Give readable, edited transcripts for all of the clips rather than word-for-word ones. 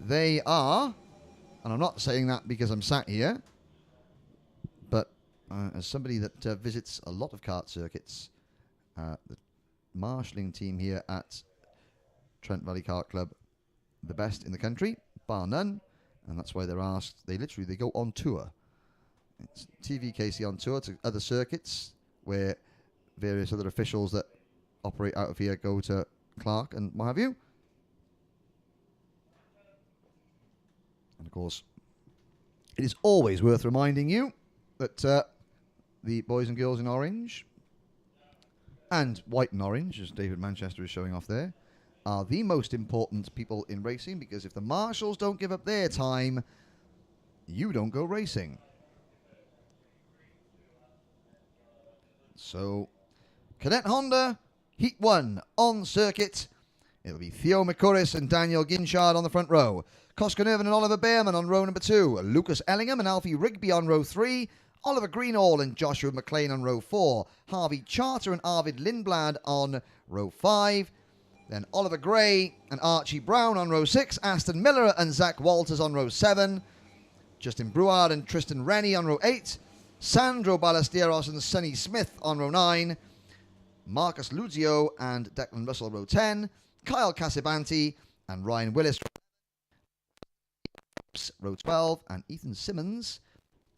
they are, and I'm not saying that because I'm sat here, but as somebody that visits a lot of kart circuits, the marshalling team here at Trent Valley Kart Club, the best in the country, bar none, and that's why they're asked. They go on tour. It's TVKC on tour to other circuits where various other officials that operate out of here go to Clark and what have you. And of course, it is always worth reminding you that the boys and girls in orange and white and orange, as David Manchester is showing off there, are the most important people in racing, because if the marshals don't give up their time, you don't go racing. So, Cadet Honda, Heat 1 on circuit. It'll be Theo McCurris and Daniel Ginchard on the front row. Koska and Oliver Behrman on row number 2. Lucas Ellingham and Alfie Rigby on row 3. Oliver Greenall and Joshua McLean on row 4. Harvey Charter and Arvid Lindblad on row 5. Then Oliver Gray and Archie Brown on row 6. Aston Miller and Zach Walters on row 7. Justin Brouard and Tristan Rennie on row 8. Sandro Ballesteros and Sonny Smith on row 9. Marcus Luzio and Declan Russell row 10. Kyle Casabanti and Ryan Willis row 12. And Ethan Simmons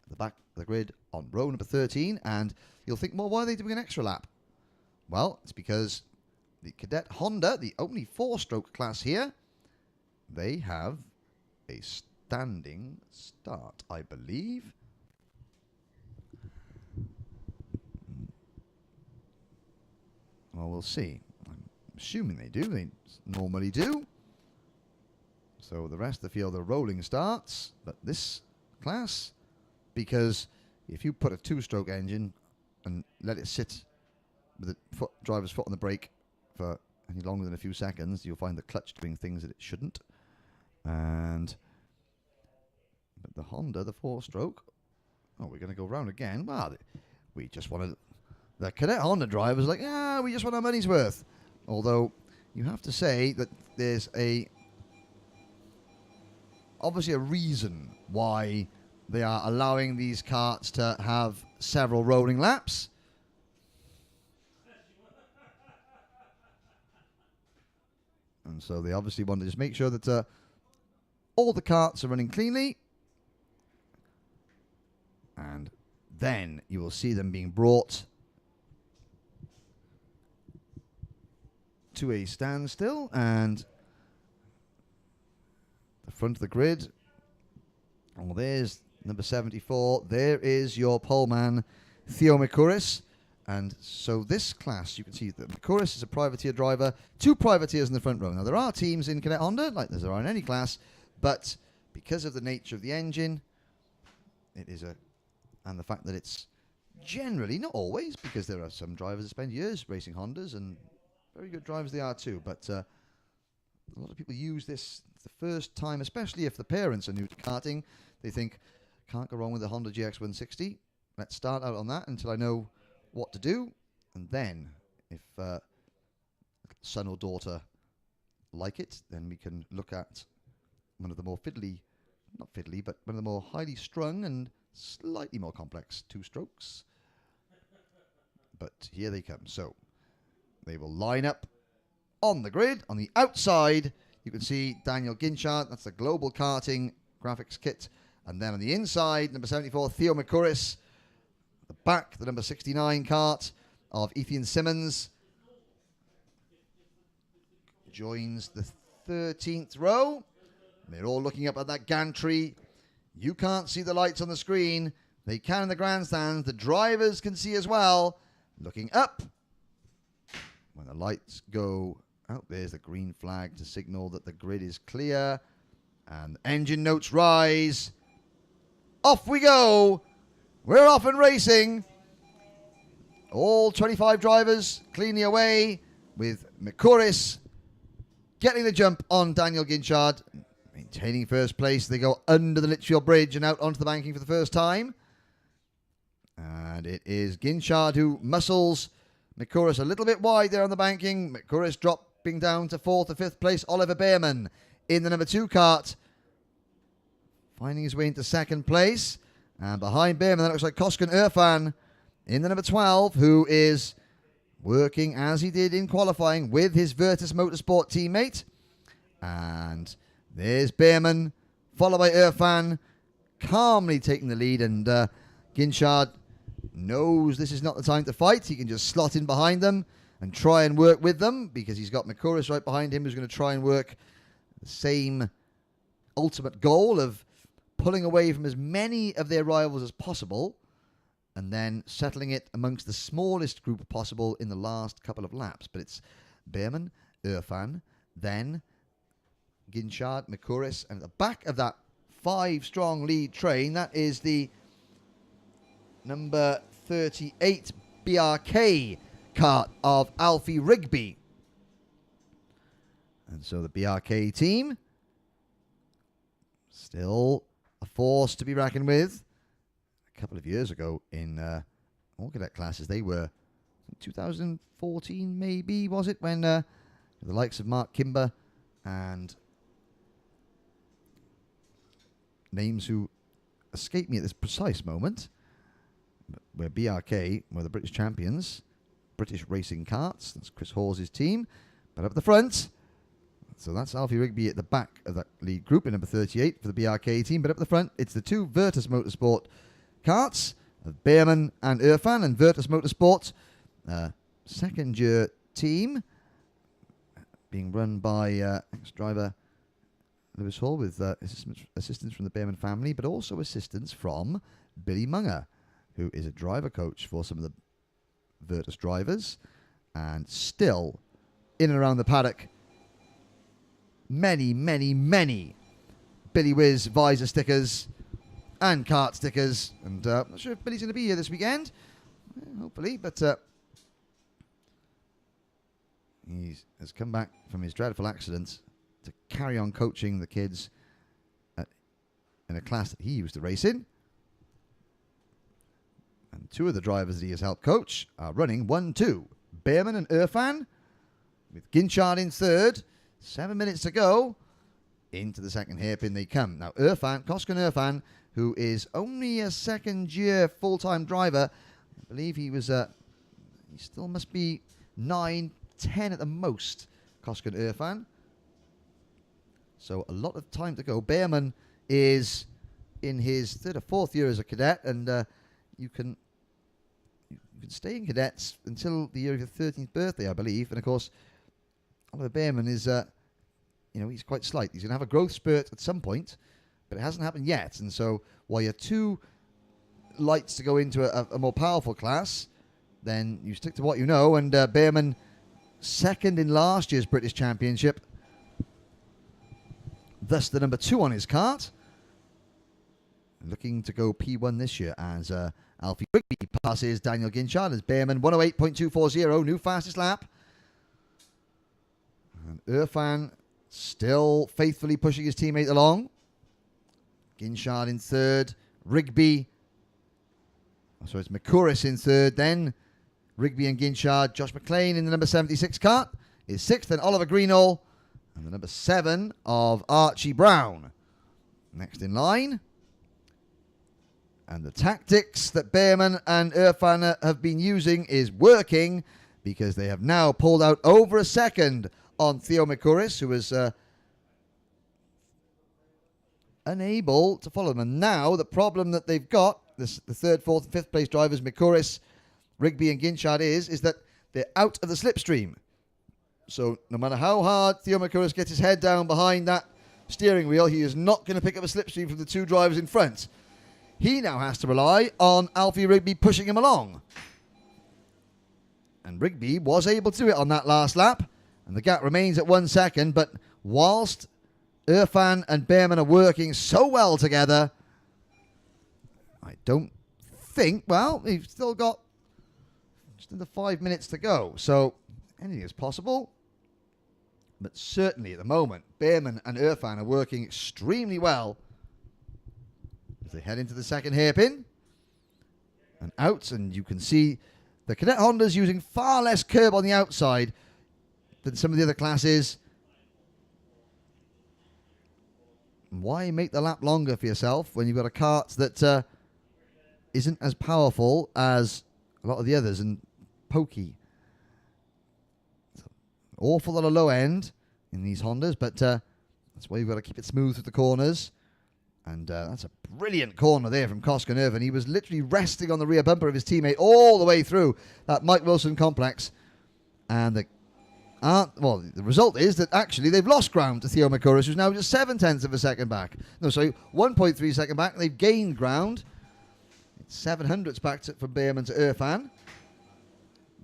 at the back of the grid on row number 13. And you'll think, well, why are they doing an extra lap? Well, it's because the Cadet Honda, the only 4-stroke class here, they have a standing start, I believe. Well, we'll see. I'm assuming they do. They normally do. So the rest of the field are rolling starts. But this class, because if you put a 2-stroke engine and let it sit with the driver's foot on the brake for any longer than a few seconds, you'll find the clutch doing things that it shouldn't. But the Honda, the 4-stroke, we're going to go round again. Well, we just wanted... The Cadet Honda drivers like, yeah, we just want our money's worth. Although, you have to say that there's obviously a reason why they are allowing these karts to have several rolling laps. And so they obviously want to just make sure that all the karts are running cleanly. And then you will see them being brought to a standstill, and the front of the grid. Oh, there's number 74. There is your poleman, Theo McCurris. And so this class, you can see that McCurris is a privateer driver, 2 privateers in the front row. Now, there are teams in Cadet Honda, like there are in any class, but because of the nature of the engine, it is and the fact that it's generally, not always, because there are some drivers that spend years racing Hondas, and very good drivers they are too, but a lot of people use this the first time, especially if the parents are new to karting. They think, can't go wrong with the Honda GX160. Let's start out on that until I know what to do. And then, if son or daughter like it, then we can look at one of the more not fiddly, but one of the more highly strung and slightly more complex 2-strokes. But here they come. So, they will line up on the grid. On the outside, you can see Daniel Ginchard. That's the Global Karting graphics kit. And then on the inside, number 74, Theo McCurris. The back, the number 69 kart of Ethan Simmons. Joins the 13th row. They're all looking up at that gantry. You can't see the lights on the screen. They can in the grandstands. The drivers can see as well. Looking up. When the lights go out, there's the green flag to signal that the grid is clear. And engine notes rise. Off we go. We're off and racing. All 25 drivers cleanly away, with McCurris getting the jump on Daniel Ginchard. Maintaining first place. They go under the Litchfield Bridge and out onto the banking for the first time. And it is Ginchard who muscles McCurris a little bit wide there on the banking. McCurris dropping down to 4th or 5th place. Oliver Behrman in the number 2 kart finding his way into second place. And behind Behrman, that looks like Koskan Irfan in the number 12, who is working as he did in qualifying with his Virtus Motorsport teammate. And there's Behrman, followed by Irfan, calmly taking the lead. And Ginchard knows this is not the time to fight. He can just slot in behind them and try and work with them, because he's got Mikuris right behind him, who's going to try and work the same ultimate goal of pulling away from as many of their rivals as possible and then settling it amongst the smallest group possible in the last couple of laps. But it's Behrman, Irfan, then Ginchard, Mikuris, and at the back of that 5-strong lead train, that is the number 38 BRK Kart of Alfie Rigby. And so the BRK team, still a force to be reckoned with. A couple of years ago in all cadet classes, they were 2014 maybe, was it, when the likes of Mark Kimber and names who escape me at this precise moment, where BRK were the British champions, British Racing Karts. That's Chris Hawes' team. But up the front, so that's Alfie Rigby at the back of that lead group in number 38 for the BRK team. But up the front, it's the two Virtus Motorsport karts of Behrman and Irfan. And Virtus Motorsport, second-year team, being run by ex-driver Lewis Hall, with assistance from the Behrman family, but also assistance from Billy Munger, who is a driver coach for some of the Virtus drivers, and still in and around the paddock, many Billy Whiz visor stickers and kart stickers. And I'm not sure if Billy's going to be here this weekend, hopefully, but he has come back from his dreadful accident to carry on coaching the kids in a class that he used to race in. And two of the drivers that he has helped coach are running 1-2. Behrman and Irfan, with Ginchard in third. 7 minutes to go. Into the second hairpin they come. Now Irfan, Koskan Irfan, who is only a second-year full-time driver, I believe he was he still must be 9, 10 at the most, Koskan Irfan. So a lot of time to go. Behrman is in his third or fourth year as a cadet, and you can stay in cadets until the year of your 13th birthday, I believe. And of course, Oliver Behrman is, he's quite slight. He's going to have a growth spurt at some point, but it hasn't happened yet. And so while you're too light to go into a more powerful class, then you stick to what you know. And Behrman, second in last year's British Championship, thus the number 2 on his kart. Looking to go P1 this year as Alfie Rigby passes Daniel Ginchard as Behrman 108.240, new fastest lap. And Irfan still faithfully pushing his teammate along. Ginchard in third, Rigby. So it's Mikuris in third, then Rigby and Ginchard. Josh McLean in the number 76 kart is sixth, and Oliver Greenall and the number 7 of Archie Brown next in line. And the tactics that Behrman and Irfan have been using is working, because they have now pulled out over a second on Theo Mikuris, who was unable to follow them. And now the problem that they've got, the third, fourth, and fifth place drivers, Mikuris, Rigby, and Ginchard, is that they're out of the slipstream. So no matter how hard Theo Mikuris gets his head down behind that steering wheel, he is not going to pick up a slipstream from the two drivers in front. He now has to rely on Alfie Rigby pushing him along. And Rigby was able to do it on that last lap, and the gap remains at 1 second. But whilst Irfan and Behrman are working so well together, I don't think, well, we've still got just under 5 minutes to go, so anything is possible. But certainly at the moment, Behrman and Irfan are working extremely well as they head into the second hairpin and out. And you can see the Cadet Honda's using far less curb on the outside than some of the other classes. why make the lap longer for yourself when you've got a kart that isn't as powerful as a lot of the others and pokey? Awful lot of low end in these Hondas, but that's why you've got to keep it smooth through the corners. And that's a brilliant corner there from Koskanurvan. He was literally resting on the rear bumper of his teammate all the way through that Mike Wilson complex. And the result is that actually they've lost ground to Theo Makuris, who's now just 0.7 of a second back. No, sorry, 1.3 second back. They've gained ground. It's 700ths back from Behrman to Irfan.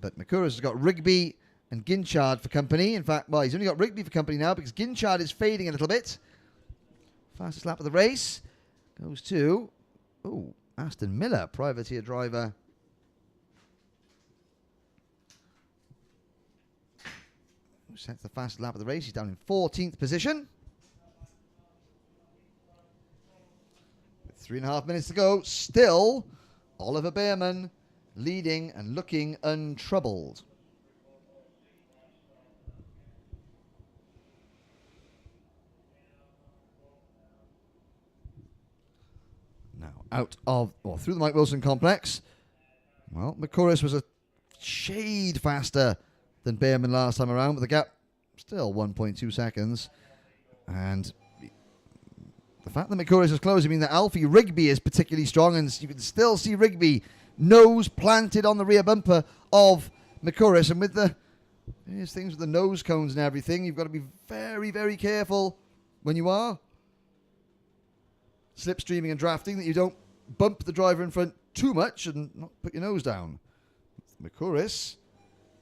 But Makuris has got Rigby and Ginchard for company. In fact, well, he's only got Rigby for company now because Ginchard is fading a little bit. Fastest lap of the race goes to Aston Miller, privateer driver. Who sets the fastest lap of the race? He's down in 14th position. With 3.5 minutes to go, still Oliver Behrman leading and looking untroubled. Now, through the Mike Wilson complex. Well, Makuris was a shade faster than Behrman last time around, but the gap still 1.2 seconds. And the fact that Makuris is closing means that Alfie Rigby is particularly strong, and you can still see Rigby nose planted on the rear bumper of Makuris. And with there's things with the nose cones and everything, you've got to be very, very careful when you are slipstreaming and drafting that you don't bump the driver in front too much and not put your nose down. Makuris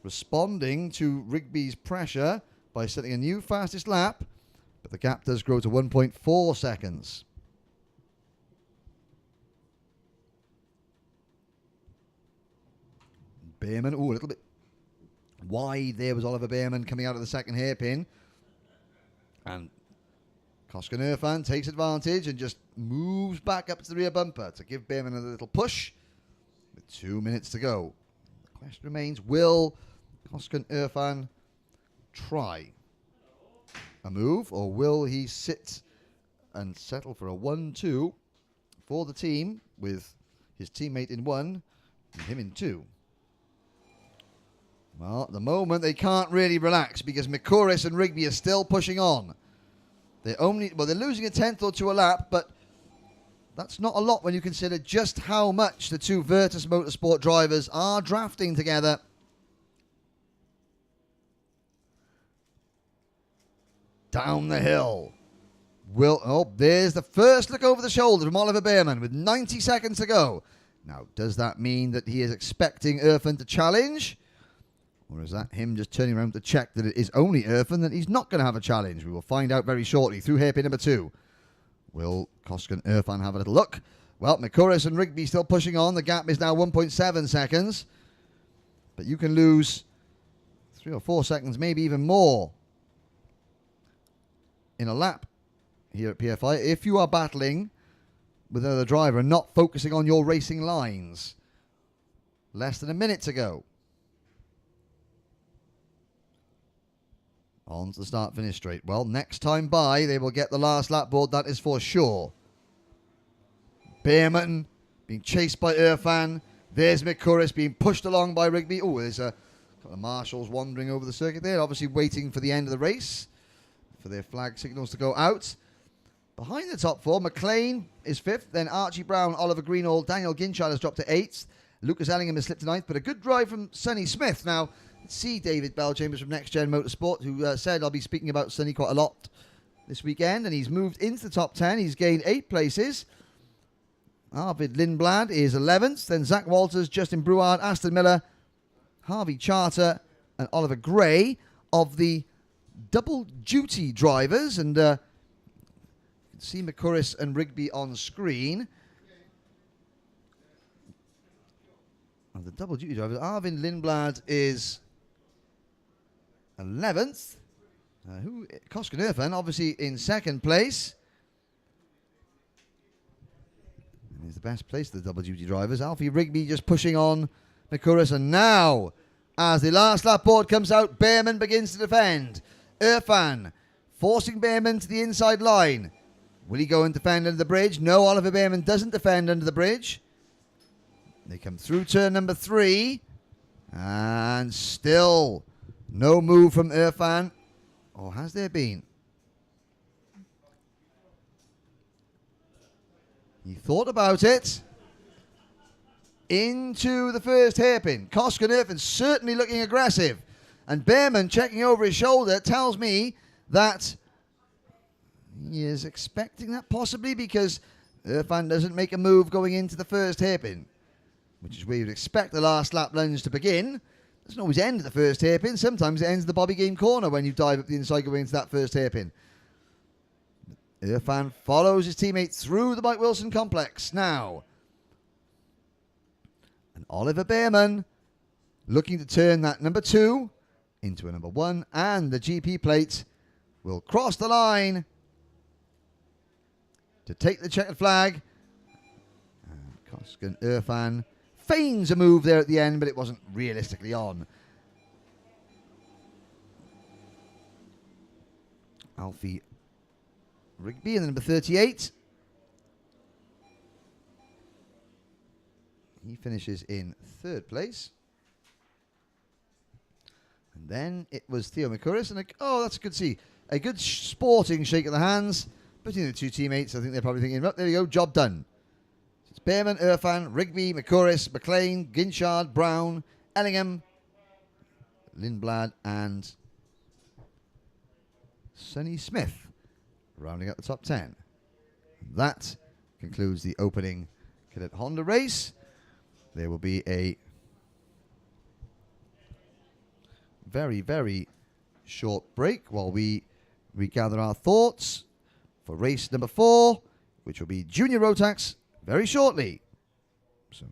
responding to Rigby's pressure by setting a new fastest lap, but the gap does grow to 1.4 seconds. Behrman, a little bit wide there was Oliver Behrman coming out of the second hairpin. And Koskanurvan takes advantage and just moves back up to the rear bumper to give Behrman a little push with 2 minutes to go. The question remains, will Koskanurvan try a move, or will he sit and settle for a 1-2 for the team with his teammate in 1 and him in 2? Well, at the moment they can't really relax because Makuris and Rigby are still pushing on. They're losing a tenth or two a lap, but that's not a lot when you consider just how much the two Virtus Motorsport drivers are drafting together. Down the hill. There's the first look over the shoulder from Oliver Behrman with 90 seconds to go. Now, does that mean that he is expecting Irfan to challenge? Or is that him just turning around to check that it is only Irfan, that he's not going to have a challenge? We will find out very shortly through hairpin number 2. Will Koskan Irfan have a little look? Well, Makuris and Rigby still pushing on. The gap is now 1.7 seconds. But you can lose 3 or 4 seconds, maybe even more, in a lap here at PFI if you are battling with another driver and not focusing on your racing lines. Less than a minute to go. On to the start-finish straight. Well, next time by, they will get the last lap board, that is for sure. Behrman being chased by Irfan. There's Makuris being pushed along by Rigby. There's a couple of marshals wandering over the circuit there, obviously waiting for the end of the race, for their flag signals to go out. Behind the top 4, McLean is 5th, then Archie Brown, Oliver Greenall, Daniel Ginchard has dropped to 8th. Lucas Ellingham has slipped to 9th, but a good drive from Sonny Smith. Now, see David Bellchambers from Next Gen Motorsport, who said I'll be speaking about Sonny quite a lot this weekend, and he's moved into the top 10. He's gained 8 places. Arvid Lindblad is 11th, then Zach Walters, Justin Brouard, Aston Miller, Harvey Charter, and Oliver Gray of the double duty drivers. And you can see Makuris and Rigby on screen. Of the double duty drivers, Arvid Lindblad is 11th. Koskanurvan obviously in 2nd place. And he's the best place for the double duty drivers. Alfie Rigby just pushing on Makuris. And now, as the last lap board comes out, Behrman begins to defend. Irfan forcing Behrman to the inside line. Will he go and defend under the bridge? No, Oliver Bearman doesn't defend under the bridge. They come through turn number 3. And still no move from Irfan. Or has there been? He thought about it. Into the first hairpin. Koska and Irfan certainly looking aggressive. And Bearman checking over his shoulder tells me that he is expecting that possibly because Irfan doesn't make a move going into the first hairpin, which is where you'd expect the last lap lunge to begin. Doesn't always end at the first hairpin. Sometimes it ends at the Bobby Game corner when you dive up the inside going into that first hairpin. Irfan follows his teammate through the Mike Wilson complex now. And Oliver Bearman looking to turn that number 2 into a number 1, and the GP plate will cross the line to take the checkered flag. And Koska and Irfan feigns a move there at the end, but it wasn't realistically on. Alfie Rigby in the number 38. He finishes in 3rd place. And then it was Theo Mikuris, and oh, that's good to see. A good sporting shake of the hands between the two teammates. I think they're probably thinking, oh, there we go, job done. So it's Bearman, Irfan, Rigby, Mikuris, McLean, Ginchard, Brown, Ellingham, Lindblad, and Sonny Smith rounding up the top 10. That concludes the opening Cadet Honda race. There will be a very, very short break while we regather our thoughts for race number 4, which will be Junior Rotax very shortly. So